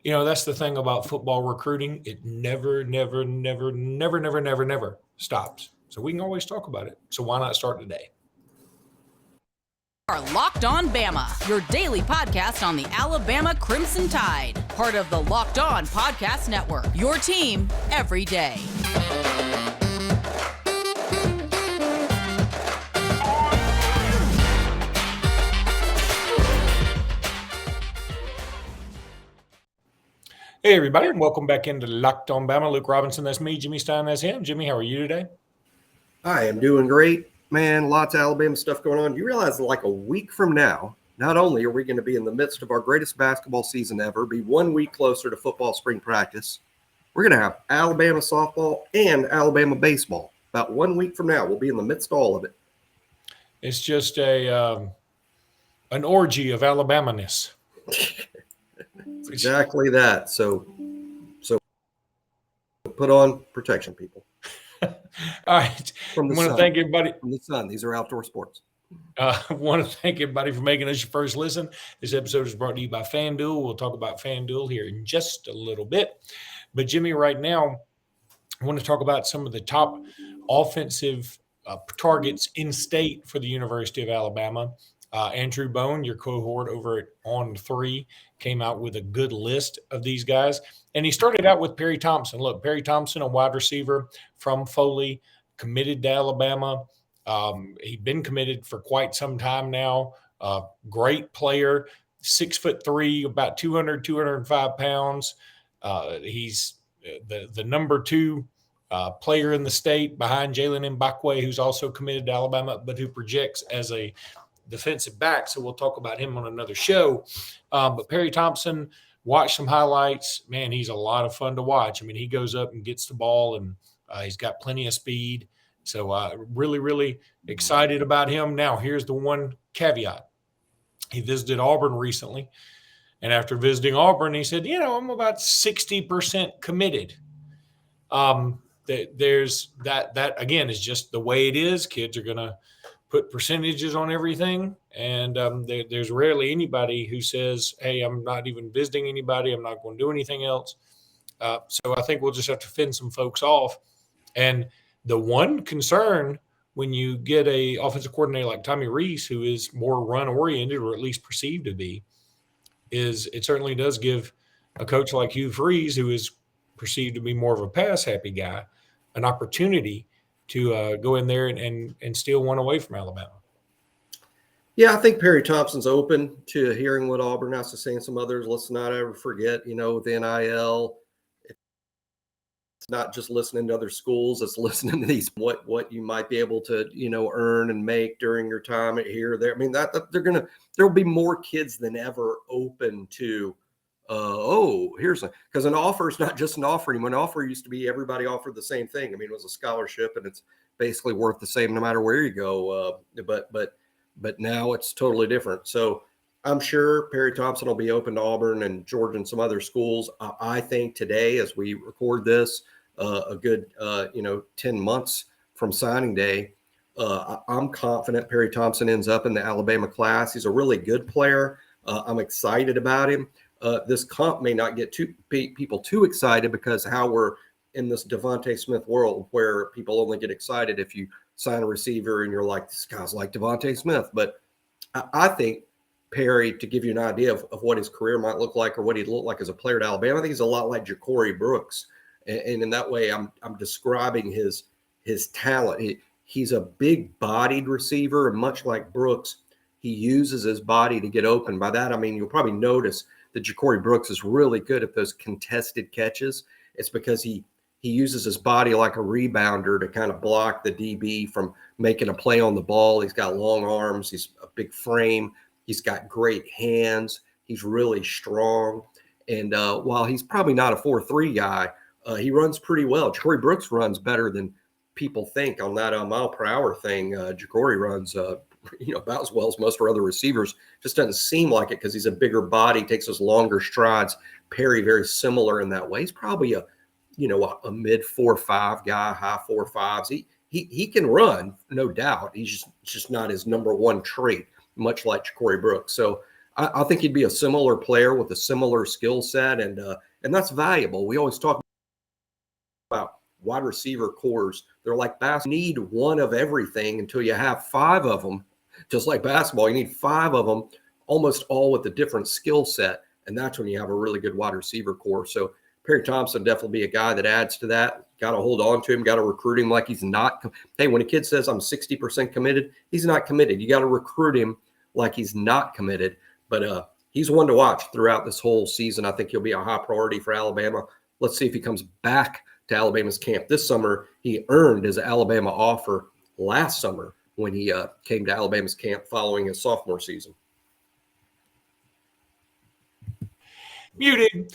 That's the thing about football recruiting. It never, never, never, never, never, never, never stops. So we can always talk about it. So why not start today? Are Locked On Bama, your daily podcast on the Alabama Crimson Tide. Part of the Locked On Podcast Network, your team every day. Hey, everybody, and welcome back into Locked On Bama. Luke Robinson, that's me. Jimmy Stein, that's him. Jimmy, how are you today? I am doing great, man. Lots of Alabama stuff going on. Do you realize that like a week from now, not only are we going to be in the midst of our greatest basketball season ever, be 1 week closer to football spring practice, we're going to have Alabama softball and Alabama baseball. About 1 week from now, we'll be in the midst of all of it. It's just an orgy of Alabama-ness. It's exactly that. So put on protection, people. All right. From the I want sun. to thank everybody. From the sun. These are outdoor sports. I want to thank everybody for making us your first listen. This episode is brought to you by FanDuel. We'll talk about FanDuel here in just a little bit. But, Jimmy, right now, I want to talk about some of the top offensive targets in state for the University of Alabama. Andrew Bone, your cohort over at On 3, came out with a good list of these guys. And he started out with Perry Thompson. Look, Perry Thompson, a wide receiver from Foley, committed to Alabama. He'd been committed for quite some time now. Great player, 6'3", about 200, 205 pounds. He's the number 2 player in the state behind Jalen Mbakwe, who's also committed to Alabama, but who projects as a defensive back. So we'll talk about him on another show. But Perry Thompson, watch some highlights. Man, he's a lot of fun to watch. I mean, he goes up and gets the ball, and he's got plenty of speed. So really, really excited about him. Now, here's the one caveat. He visited Auburn recently. And after visiting Auburn, he said, I'm about 60% committed. There's that again, is just the way it is. Kids are going to put percentages on everything. And there's rarely anybody who says, hey, I'm not even visiting anybody. I'm not going to do anything else. So I think we'll just have to fend some folks off. And the one concern when you get a offensive coordinator like Tommy Rees, who is more run-oriented, or at least perceived to be, is it certainly does give a coach like Hugh Freeze, who is perceived to be more of a pass-happy guy, an opportunity to go in there and steal one away from Alabama. Yeah, I think Perry Thompson's open to hearing what Auburn has to say, and some others. Let's not ever forget, with NIL, it's not just listening to other schools. It's listening to these what you might be able to earn and make during your time here or there. I mean that there will be more kids than ever open to. Because an offer is not just an offer anymore. An offer used to be everybody offered the same thing. I mean, it was a scholarship, and it's basically worth the same no matter where you go. But now it's totally different. So I'm sure Perry Thompson will be open to Auburn and Georgia and some other schools. I think today, as we record this, a good 10 months from signing day, I'm confident Perry Thompson ends up in the Alabama class. He's a really good player. I'm excited about him. This comp may not get people too excited because how we're in this Devontae Smith world where people only get excited if you sign a receiver and you're like, this guy's like Devontae Smith. But I think Perry, to give you an idea of what his career might look like or what he'd look like as a player at Alabama, I think he's a lot like Ja'Cory Brooks. And in that way, I'm describing his talent. He's a big-bodied receiver, and much like Brooks, he uses his body to get open. By that, I mean, you'll probably notice that Ja'Cory Brooks is really good at those contested catches. It's because he uses his body like a rebounder to kind of block the DB from making a play on the ball. He's got long arms. He's a big frame. He's got great hands. He's really strong. And while he's probably not a 4.3 guy, he runs pretty well. Ja'Cory Brooks runs better than people think on that mile per hour thing. Ja'Cory runs about as well as most of our other receivers. Just doesn't seem like it because he's a bigger body, takes those longer strides. Perry, very similar in that way. He's probably a mid 4.5 guy, high 4.5s. He can run, no doubt. He's just not his number one trait, much like Ja'Cory Brooks. So I think he'd be a similar player with a similar skill set, and that's valuable. We always talk about wide receiver cores. They're like basketball. You need one of everything until you have five of them. Just like basketball, you need five of them, almost all with a different skill set, and that's when you have a really good wide receiver core. So Perry Thompson definitely be a guy that adds to that. Got to hold on to him. Got to recruit him like he's not. Hey, when a kid says I'm 60% committed, he's not committed. You got to recruit him like he's not committed. But he's one to watch throughout this whole season. I think he'll be a high priority for Alabama. Let's see if he comes back to Alabama's camp this summer. He earned his Alabama offer last summer when he came to Alabama's camp following his sophomore season. Muted.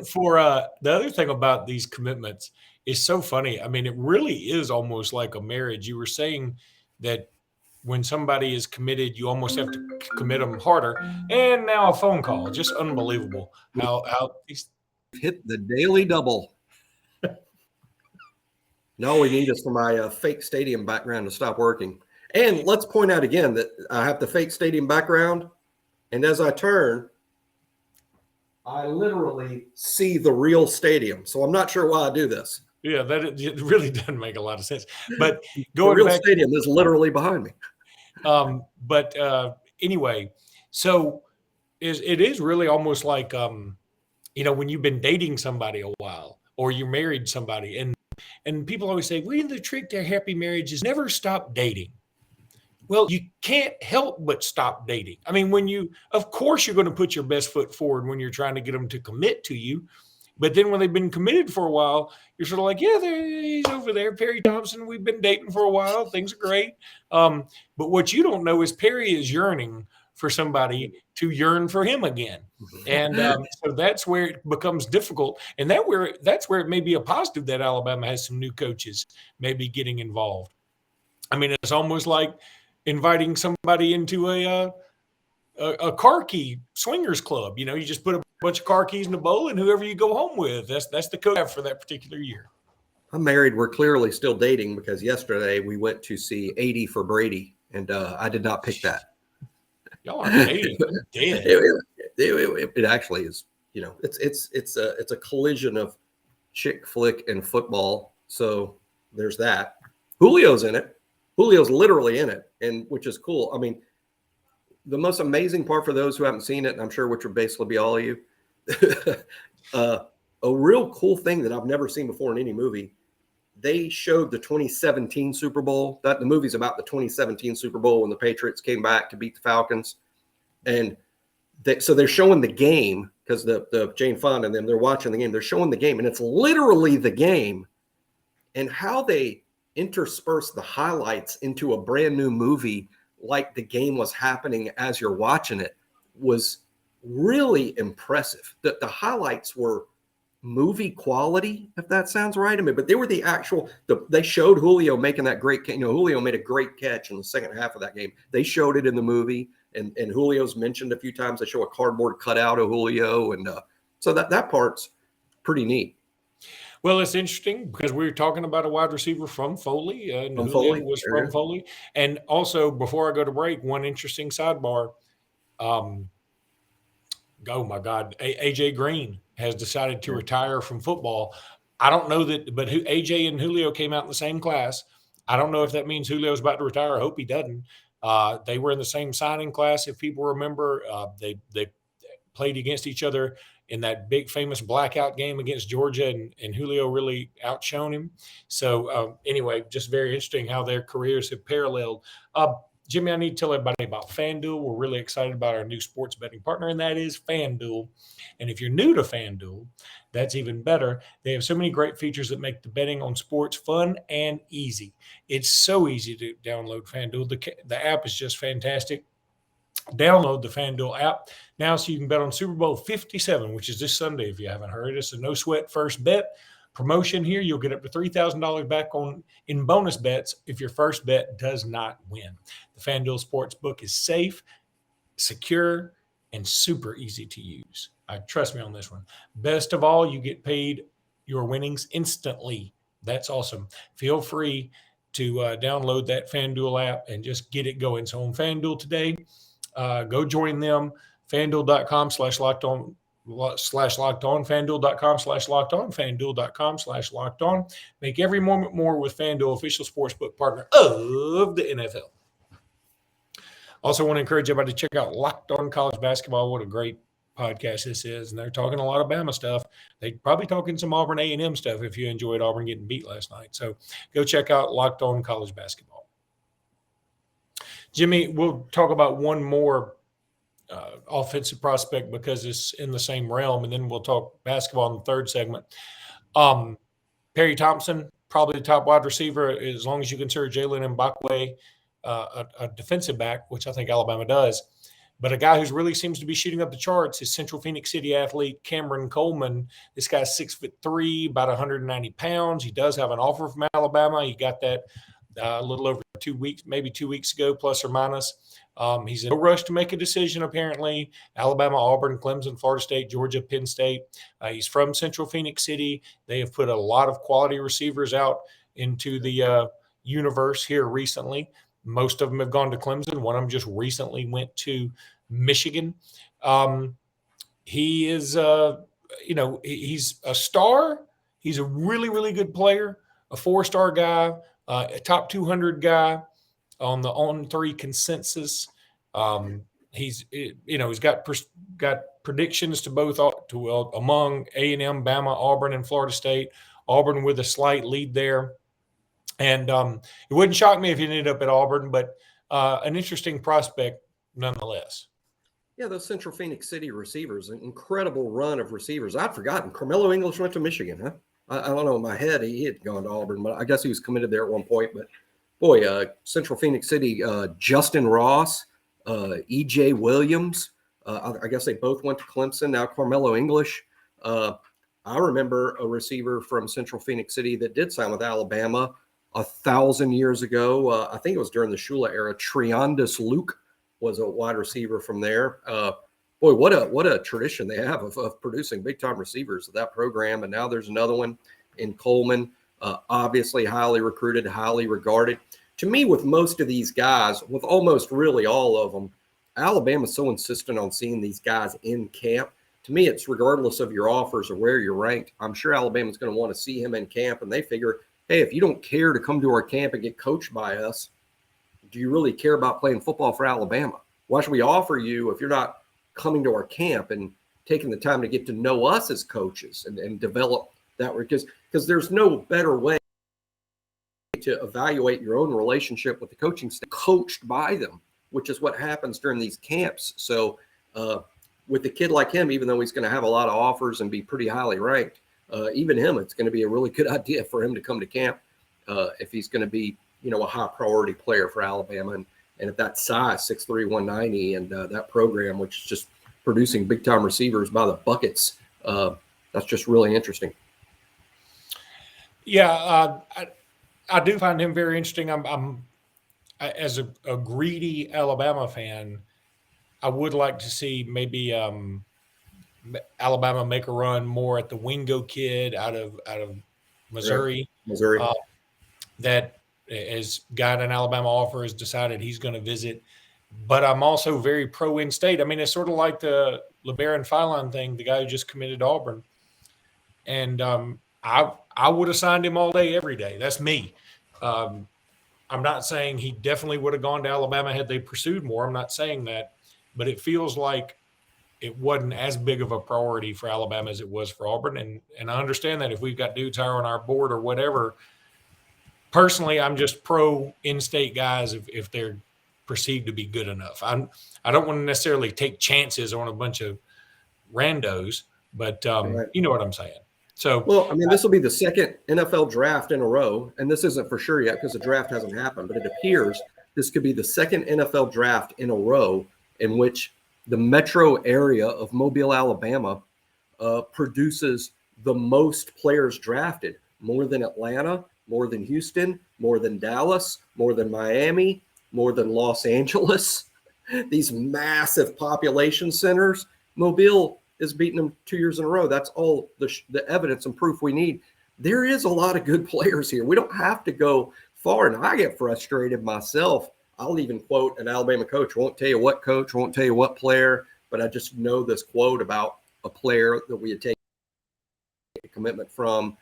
For the other thing about these commitments is so funny. I mean, it really is almost like a marriage. You were saying that when somebody is committed, you almost have to commit them harder. And now a phone call, just unbelievable. How these hit the daily double. No, we need is for my fake stadium background to stop working. And let's point out again that I have the fake stadium background. And as I turn, I literally see the real stadium. So I'm not sure why I do this. Yeah, it really doesn't make a lot of sense. But going the real stadium is literally behind me. Anyway, so it is really almost like, when you've been dating somebody a while or you married somebody and people always say, well, the trick to a happy marriage is never stop dating. Well, you can't help but stop dating. I mean, of course, you're going to put your best foot forward when you're trying to get them to commit to you. But then when they've been committed for a while, you're sort of like, yeah, he's over there. Perry Thompson, we've been dating for a while. Things are great. But what you don't know is Perry is yearning for somebody to yearn for him again. And so that's where it becomes difficult. And that's where it may be a positive that Alabama has some new coaches maybe getting involved. I mean, it's almost like inviting somebody into a car key swingers club. You just put a bunch of car keys in a bowl and whoever you go home with, that's the code for that particular year. I'm married. We're clearly still dating because yesterday we went to see 80 for Brady, and I did not pick that. Y'all are dating. Dead. It actually is. It's a collision of chick flick and football. So there's that. Julio's in it. Julio's literally in it, and which is cool. I mean, the most amazing part for those who haven't seen it, and I'm sure which would basically be all of you, a real cool thing that I've never seen before in any movie. They showed the 2017 Super Bowl. That the movie's about the 2017 Super Bowl when the Patriots came back to beat the Falcons, and so they're showing the game because the Jane Fonda and them, they're watching the game. They're showing the game, and it's literally the game, and how they intersperse the highlights into a brand new movie like the game was happening as you're watching it was really impressive. The highlights were movie quality, if that sounds right. I mean, but they were they showed Julio making that great, Julio made a great catch in the second half of that game. They showed it in the movie, and Julio's mentioned a few times. They show a cardboard cutout of Julio, and so that part's pretty neat. Well, it's interesting because we were talking about a wide receiver from Foley. And Julio was from Foley. And also, before I go to break, one interesting sidebar. Oh, my God. AJ Green has decided to retire from football. I don't know that, but AJ and Julio came out in the same class. I don't know if that means Julio's about to retire. I hope he doesn't. They were in the same signing class, if people remember. They played against each other in that big famous blackout game against Georgia, and Julio really outshone him. So anyway, just very interesting how their careers have paralleled. Jimmy, I need to tell everybody about FanDuel. We're really excited about our new sports betting partner, and that is FanDuel. And if you're new to FanDuel, that's even better. They have so many great features that make the betting on sports fun and easy. It's so easy to download FanDuel. The app is just fantastic. Download the FanDuel app now so you can bet on Super Bowl 57, which is this Sunday if you haven't heard. It's a no-sweat first bet promotion here. You'll get up to $3,000 back in bonus bets if your first bet does not win. The FanDuel Sportsbook is safe, secure, and super easy to use. Trust me on this one. Best of all, you get paid your winnings instantly. That's awesome. Feel free to download that FanDuel app and just get it going. So on FanDuel today, go join them. FanDuel.com/locked-on FanDuel.com/locked-on, FanDuel.com/locked-on. Make every moment more with FanDuel, official sportsbook partner of the NFL. Also want to encourage everybody to check out Locked On College Basketball. What a great podcast this is. And they're talking a lot of Bama stuff. They probably talking some Auburn A&M stuff if you enjoyed Auburn getting beat last night. So go check out Locked On College Basketball. Jimmy, we'll talk about one more offensive prospect because it's in the same realm, and then we'll talk basketball in the third segment. Perry Thompson, probably the top wide receiver, as long as you consider Jalen Mbakwe a defensive back, which I think Alabama does. But a guy who really seems to be shooting up the charts is Central Phoenix City athlete Cameron Coleman. This guy's 6'3", about 190 pounds. He does have an offer from Alabama. He got that a little over 2 weeks, maybe 2 weeks ago, plus or minus. He's in no rush to make a decision, apparently. Alabama, Auburn, Clemson, Florida State, Georgia, Penn State. He's from Central Phoenix City. They have put a lot of quality receivers out into the universe here recently. Most of them have gone to Clemson. One of them just recently went to Michigan. He is, he's a star. He's a really, really good player, a 4-star guy, a top 200 guy on the On3 consensus. He's got predictions to both among A&M, Bama, Auburn, and Florida State. Auburn with a slight lead there. And it wouldn't shock me if he ended up at Auburn, but an interesting prospect nonetheless. Yeah, those Central Phoenix City receivers, an incredible run of receivers. I'd forgotten. Carmelo English went to Michigan, huh? I don't know in my head he had gone to Auburn, but I guess he was committed there at one point. But, boy, Central Phoenix City, Justin Ross, E.J. Williams, I guess they both went to Clemson. Now Carmelo English. I remember a receiver from Central Phoenix City that did sign with Alabama 1,000 years ago. I think it was during the Shula era. Triandus Luke was a wide receiver from there. Boy, what a tradition they have of producing big-time receivers of that program. And now there's another one in Coleman, obviously highly recruited, highly regarded. To me, with most of these guys, with almost really all of them, Alabama's so insistent on seeing these guys in camp. To me, it's regardless of your offers or where you're ranked. I'm sure Alabama's going to want to see him in camp, and they figure, hey, if you don't care to come to our camp and get coached by us, do you really care about playing football for Alabama? Why should we offer you if you're not coming to our camp and taking the time to get to know us as coaches and develop that? Because there's no better way to evaluate your own relationship with the coaching staff, coached by them, which is what happens during these camps. So with a kid like him, even though he's going to have a lot of offers and be pretty highly ranked, even him, it's going to be a really good idea for him to come to camp if he's going to be, a high priority player for Alabama. And at that size, 6'3", 190, and that program, which is just producing big time receivers by the buckets, that's just really interesting. Yeah, I do find him very interesting. I'm as a greedy Alabama fan, I would like to see maybe Alabama make a run more at the Wingo kid out of Missouri. That has got an Alabama offer, has decided he's going to visit. But I'm also very pro in-state. I mean, it's sort of like the LeBaron Philon thing, the guy who just committed to Auburn. And I would have signed him all day, every day. That's me. I'm not saying he definitely would have gone to Alabama had they pursued more. I'm not saying that. But it feels like it wasn't as big of a priority for Alabama as it was for Auburn. And I understand that if we've got dudes higher on our board or whatever. Personally, I'm just pro in-state guys if they're perceived to be good enough. I don't want to necessarily take chances on a bunch of randos, but Right. You know what I'm saying. So, well, I mean, this will be the second NFL draft in a row, and this isn't for sure yet because the draft hasn't happened, but it appears this could be the second NFL draft in a row in which the metro area of Mobile, Alabama, produces the most players drafted, more than Atlanta, more than Houston, more than Dallas, more than Miami, more than Los Angeles. These massive population centers. Mobile is beating them 2 years in a row. That's all the evidence and proof we need. There is a lot of good players here. We don't have to go far. And I get frustrated myself. I'll even quote an Alabama coach. Won't tell you what coach, won't tell you what player, but I just know this quote about a player that we had taken a commitment from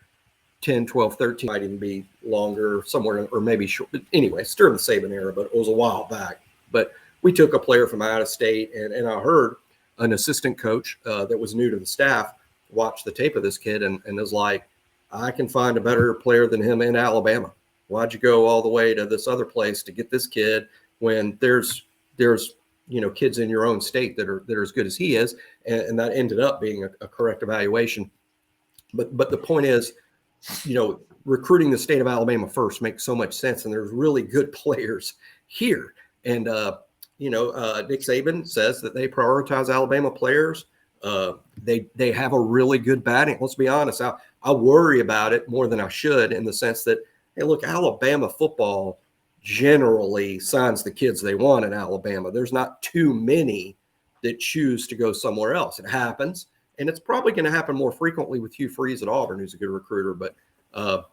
10, 12, 13, might even be longer somewhere, or maybe short. Anyway, it's during the Saban era, but it was a while back. But we took a player from out of state, and I heard an assistant coach that was new to the staff watch the tape of this kid and was like, I can find a better player than him in Alabama. Why'd you go all the way to this other place to get this kid when there's kids in your own state that are as good as he is? And that ended up being a correct evaluation. But the point is, recruiting the state of Alabama first makes so much sense. And there's really good players here. And, Nick Saban says that they prioritize Alabama players. They have a really good batting. Let's be honest. I worry about it more than I should, in the sense that, hey, look, Alabama football generally signs the kids they want in Alabama. There's not too many that choose to go somewhere else. It happens. And it's probably going to happen more frequently with Hugh Freeze at Auburn, who's a good recruiter. But, I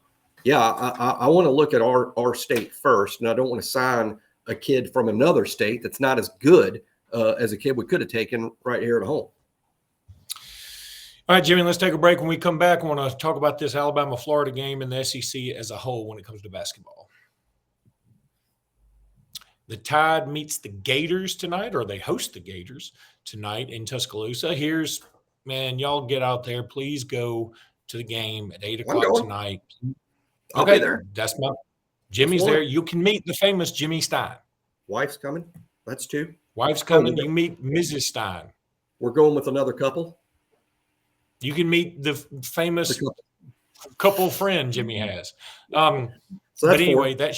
want to look at our state first, and I don't want to sign a kid from another state that's not as good as a kid we could have taken right here at home. All right, Jimmy, let's take a break. When we come back, I want to talk about this Alabama-Florida game and the SEC as a whole when it comes to basketball. The Tide meets the Gators tonight, or they host the Gators tonight in Tuscaloosa. Y'all get out there. Please go to the game at 8 o'clock tonight. I'll be there. Jimmy's there. You can meet the famous Jimmy Stein. Wife's coming. That's two. Wife's coming. You meet Mrs. Stein. We're going with another couple. You can meet the famous couple friend Jimmy has. But anyway, that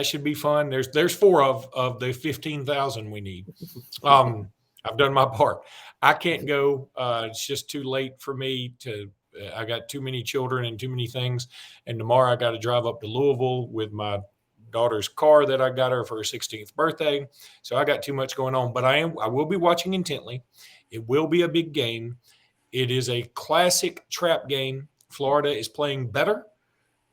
should be fun. There's 4 of the 15,000 we need. I've done my part. I can't go. It's just too late for me to. I got too many children and too many things. And tomorrow I got to drive up to Louisville with my daughter's car that I got her for her 16th birthday. So I got too much going on. But I will be watching intently. It will be a big game. It is a classic trap game. Florida is playing better.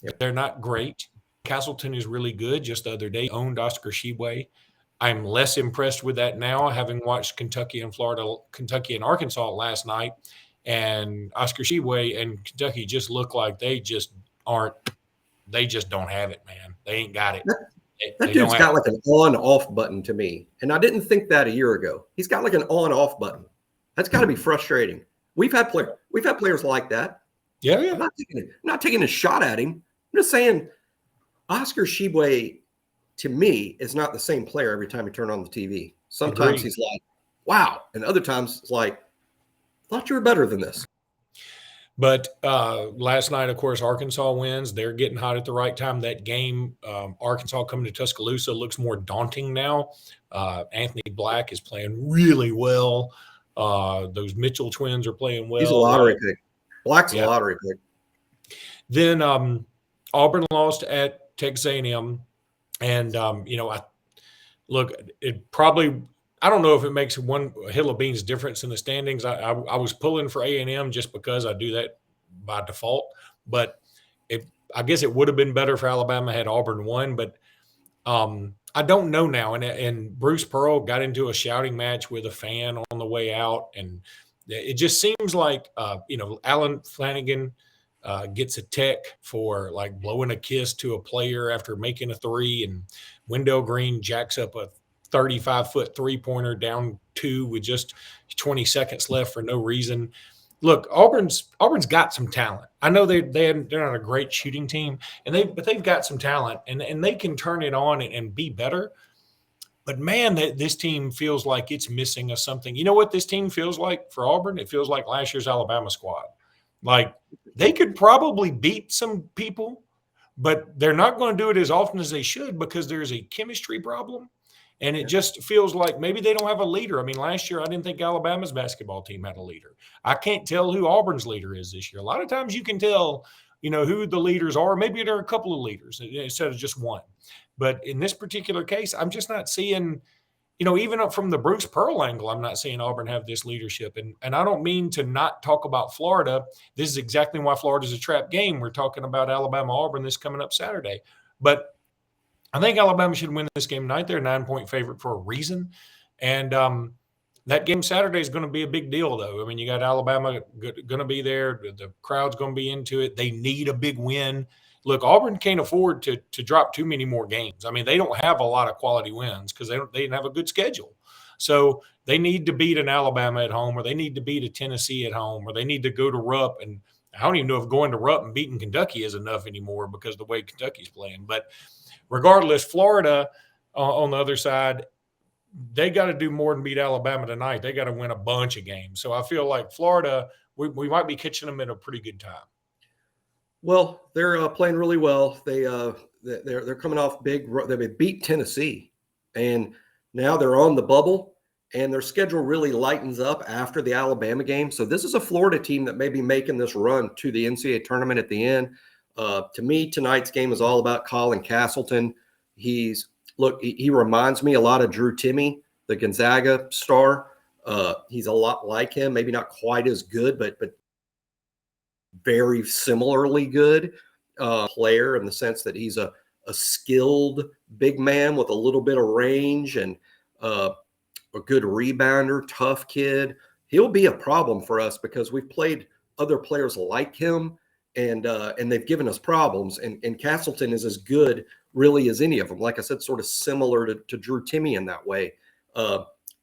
Yep. They're not great. Castleton is really good. Just the other day, owned Oscar Sheboy. I'm less impressed with that now, having watched Kentucky and Arkansas last night. And Oscar Sheboy and Kentucky just look like they just don't have it, man. They ain't got it. That dude's got like an on-off button to me. And I didn't think that a year ago. He's got like an on-off button. That's got to be frustrating. We've had players like that. Yeah. I'm not taking a shot at him. I'm just saying Oscar Sheboy, to me, is not the same player every time you turn on the TV. Sometimes he's like, wow. And other times it's like, thought you were better than this. But last night, of course, Arkansas wins. They're getting hot at the right time. That game, Arkansas coming to Tuscaloosa, looks more daunting now. Anthony Black is playing really well. Those Mitchell twins are playing well. He's a lottery pick. Black's a lottery pick. Then Auburn lost at Texas A&M. And, I don't know if it makes one hill of beans difference in the standings. I was pulling for A&M just because I do that by default. But I guess it would have been better for Alabama had Auburn won. But I don't know now. And Bruce Pearl got into a shouting match with a fan on the way out. And it just seems like, Alan Flanagan gets a tech for like blowing a kiss to a player after making a three. And Wendell Green jacks up a 35-foot three-pointer down 2 with just 20 seconds left for no reason. Look, Auburn's got some talent. I know they're not a great shooting team, but they've got some talent, and they can turn it on and be better. But man, this team feels like it's missing something. You know what this team feels like for Auburn? It feels like last year's Alabama squad. Like they could probably beat some people, but they're not going to do it as often as they should because there's a chemistry problem. And it just feels like maybe they don't have a leader. I mean, last year I didn't think Alabama's basketball team had a leader. I can't tell who Auburn's leader is this year. A lot of times you can tell, who the leaders are. Maybe there are a couple of leaders instead of just one. But in this particular case, I'm just not seeing, even up from the Bruce Pearl angle, I'm not seeing Auburn have this leadership. And I don't mean to not talk about Florida. This is exactly why Florida's a trap game. We're talking about Alabama-Auburn this coming up Saturday. But I think Alabama should win this game tonight. They're a 9-point favorite for a reason. And that game Saturday is going to be a big deal, though. I mean, you got Alabama going to be there. The crowd's going to be into it. They need a big win. Look, Auburn can't afford to drop too many more games. I mean, they don't have a lot of quality wins because they didn't have a good schedule. So they need to beat an Alabama at home, or they need to beat a Tennessee at home, or they need to go to Rupp. And I don't even know if going to Rupp and beating Kentucky is enough anymore because of the way Kentucky's playing. But regardless, Florida on the other side, they got to do more than beat Alabama tonight. They got to win a bunch of games. So I feel like Florida, we might be catching them at a pretty good time. Well, they're playing really well. They're coming off big. They beat Tennessee, and now they're on the bubble, and their schedule really lightens up after the Alabama game. So this is a Florida team that may be making this run to the NCAA tournament at the end. To me, tonight's game is all about Colin Castleton. He reminds me a lot of Drew Timme, the Gonzaga star. He's a lot like him, maybe not quite as good, but very similarly good player in the sense that he's a skilled big man with a little bit of range and a good rebounder, tough kid. He'll be a problem for us because we've played other players like him, and they've given us problems. And Castleton is as good really as any of them. Like I said, sort of similar to Drew Timme in that way.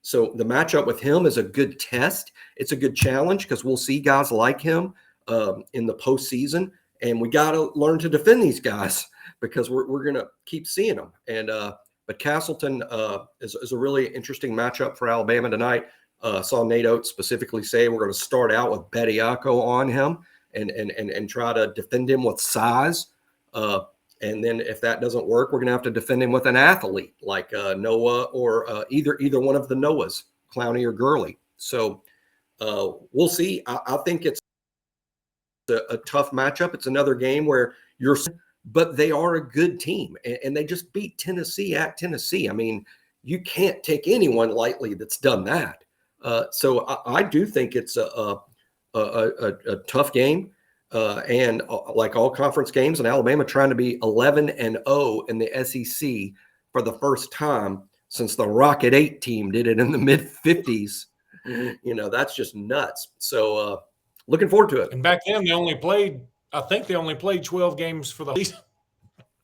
So the matchup with him is a good test. It's a good challenge because we'll see guys like him in the postseason, and we got to learn to defend these guys because we're going to keep seeing them. And but Castleton is a really interesting matchup for Alabama tonight. Saw Nate Oates specifically say we're going to start out with Bediako on him and try to defend him with size. And then if that doesn't work, we're going to have to defend him with an athlete like Noah or either one of the Noahs, Clowney or Gurley. So we'll see. I think it's a tough matchup. It's another game where but they are a good team, and they just beat Tennessee at Tennessee. I mean, you can't take anyone lightly that's done that. So I do think it's a tough game. And like all conference games, and Alabama trying to be 11-0 in the SEC for the first time since the Rocket 8 team did it in the mid-50s. That's just nuts. So looking forward to it. And back then, they only played 12 games for the season.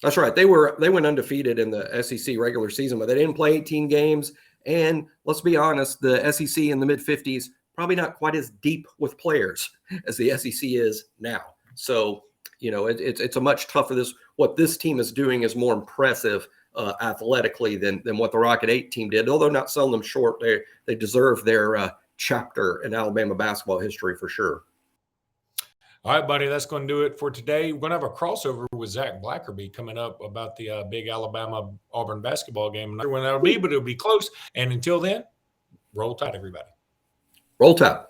That's right. They went undefeated in the SEC regular season, but they didn't play 18 games. And let's be honest, the SEC in the mid-50s, probably not quite as deep with players as the SEC is now. So, it's a much tougher. What this team is doing is more impressive athletically than what the Rocket 8 team did. Although not selling them short, they deserve their chapter in Alabama basketball history for sure. All right, buddy, that's going to do it for today. We're going to have a crossover with Zach Blackerby coming up about the big Alabama-Auburn basketball game. I'm not sure when that'll be, but it'll be close. And until then, roll tide, everybody. Roll Tide.